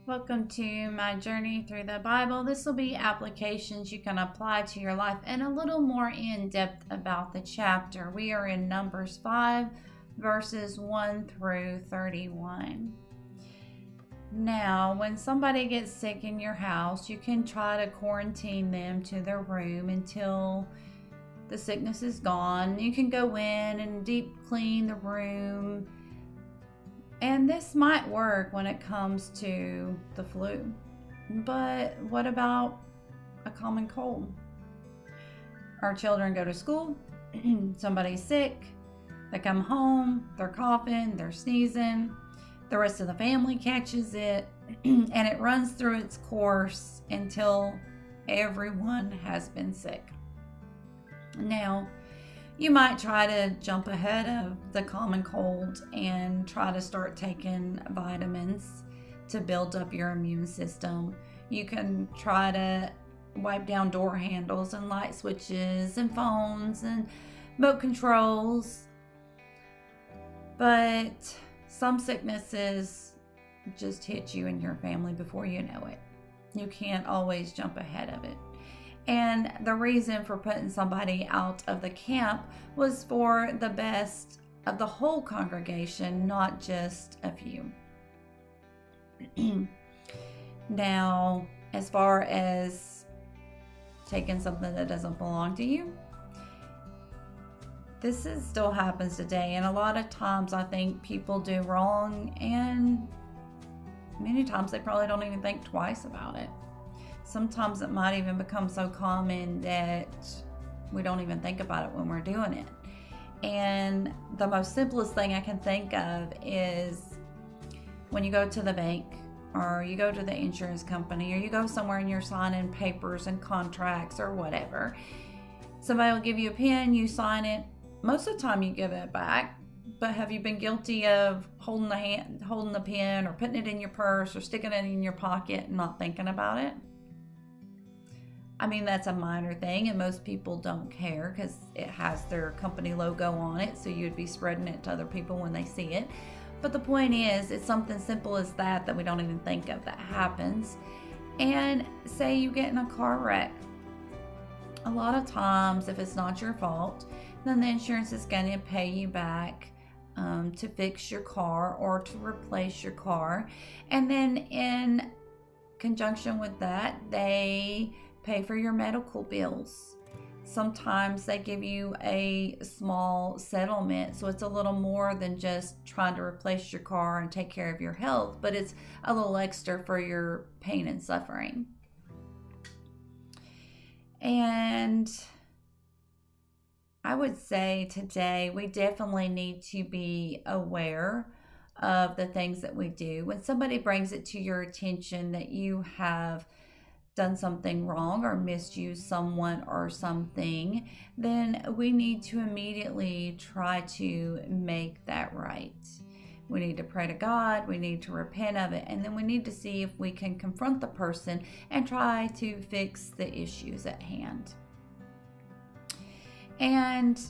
Welcome to my journey through the Bible. This will be applications you can apply to your life and a little more in depth about the chapter. We are in Numbers 5, verses 1 through 31. Now, when somebody gets sick in your house, you can try to quarantine them to their room until the sickness is gone. You can go in and deep clean the room. And this might work when it comes to the flu. But what about a common cold? Our children go to school, somebody's sick, they come home, they're coughing, they're sneezing, the rest of the family catches it, and it runs through its course until everyone has been sick. Now, you might try to jump ahead of the common cold and try to start taking vitamins to build up your immune system. You can try to wipe down door handles and light switches and phones and remote controls. But some sicknesses just hit you and your family before you know it. You can't always jump ahead of it. And the reason for putting somebody out of the camp was for the best of the whole congregation, not just a few. Now, as far as taking something that doesn't belong to you, this still happens today. And a lot of times I think people do wrong, and many times they probably don't even think twice about it. Sometimes it might even become so common that we don't even think about it when we're doing it. And the most simplest thing I can think of is when you go to the bank or you go to the insurance company or you go somewhere and you're signing papers and contracts or whatever. Somebody will give you a pen, you sign it. Most of the time you give it back. But have you been guilty of holding the pen or putting it in your purse or sticking it in your pocket and not thinking about it? I mean, that's a minor thing, and most people don't care because it has their company logo on it, so you'd be spreading it to other people when they see it. But the point is, it's something simple as that we don't even think of that happens. And say you get in a car wreck. A lot of times, if it's not your fault, then the insurance is going to pay you back to fix your car or to replace your car. And then in conjunction with that, they pay for your medical bills. Sometimes they give you a small settlement, so it's a little more than just trying to replace your car and take care of your health, but it's a little extra for your pain and suffering. And I would say today we definitely need to be aware of the things that we do. When somebody brings it to your attention that you have done something wrong or misused someone or something, then we need to immediately try to make that right. We need to pray to God, we need to repent of it, and then we need to see if we can confront the person and try to fix the issues at hand. And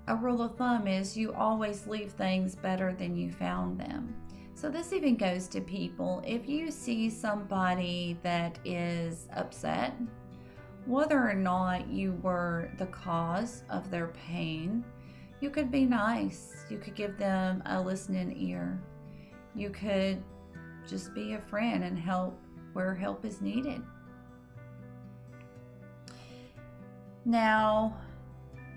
a rule of thumb is you always leave things better than you found them. So this even goes to people. If you see somebody that is upset, whether or not you were the cause of their pain, you could be nice. You could give them a listening ear. You could just be a friend and help where help is needed. Now,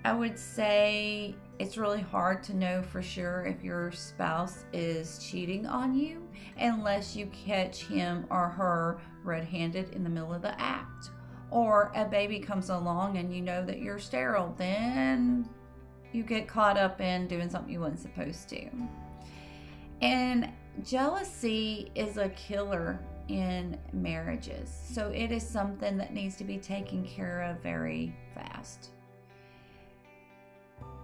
I would say it's really hard to know for sure if your spouse is cheating on you unless you catch him or her red-handed in the middle of the act. Or a baby comes along and you know that you're sterile, then you get caught up in doing something you weren't supposed to. And jealousy is a killer in marriages. So it is something that needs to be taken care of very fast.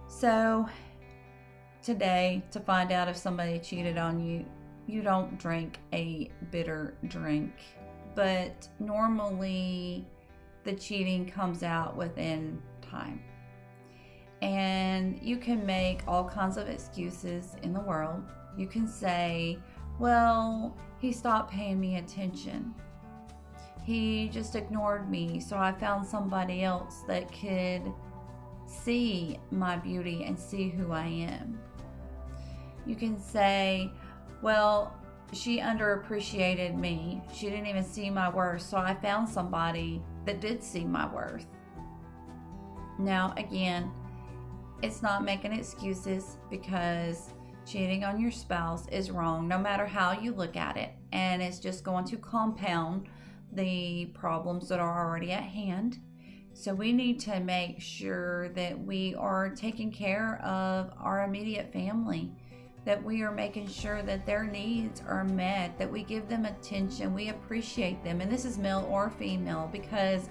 So today, to find out if somebody cheated on you, you don't drink a bitter drink. But normally the cheating comes out within time. And you can make all kinds of excuses in the world. You can say, Well, he stopped paying me attention. He just ignored me, so I found somebody else that could see my beauty and see who I am. You can say, well, she underappreciated me. She didn't even see my worth, so I found somebody that did see my worth. Now, again, it's not making excuses, because cheating on your spouse is wrong no matter how you look at it, and it's just going to compound the problems that are already at hand. So we need to make sure that we are taking care of our immediate family, that we are making sure that their needs are met, that we give them attention, we appreciate them. And this is male or female, because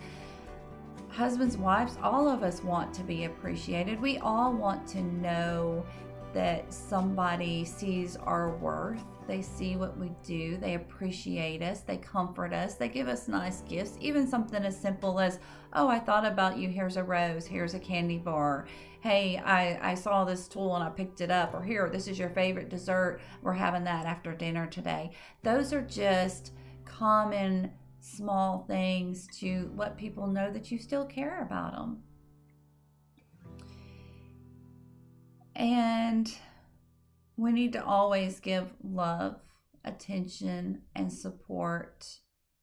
husbands, wives, all of us want to be appreciated. We all want to know that somebody sees our worth. They see what we do. They appreciate us. They comfort us. They give us nice gifts. Even something as simple as, oh, I thought about you. Here's a rose. Here's a candy bar. Hey, I saw this tool and I picked it up. Or here, this is your favorite dessert. We're having that after dinner today. Those are just common small things to let people know that you still care about them. And we need to always give love, attention, and support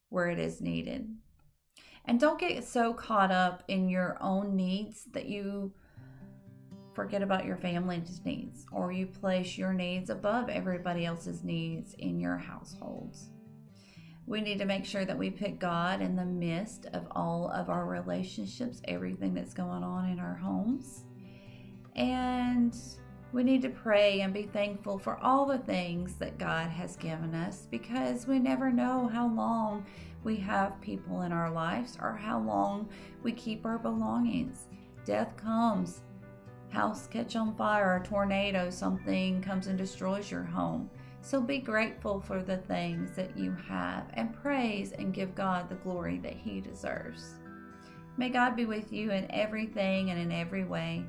where it is needed. And don't get so caught up in your own needs that you forget about your family's needs, or you place your needs above everybody else's needs in your households. We need to make sure that we put God in the midst of all of our relationships, everything that's going on in our homes. And we need to pray and be thankful for all the things that God has given us, because we never know how long we have people in our lives or how long we keep our belongings. Death comes, house catch on fire, a tornado, something comes and destroys your home. So be grateful for the things that you have, and praise and give God the glory that He deserves. May God be with you in everything and in every way.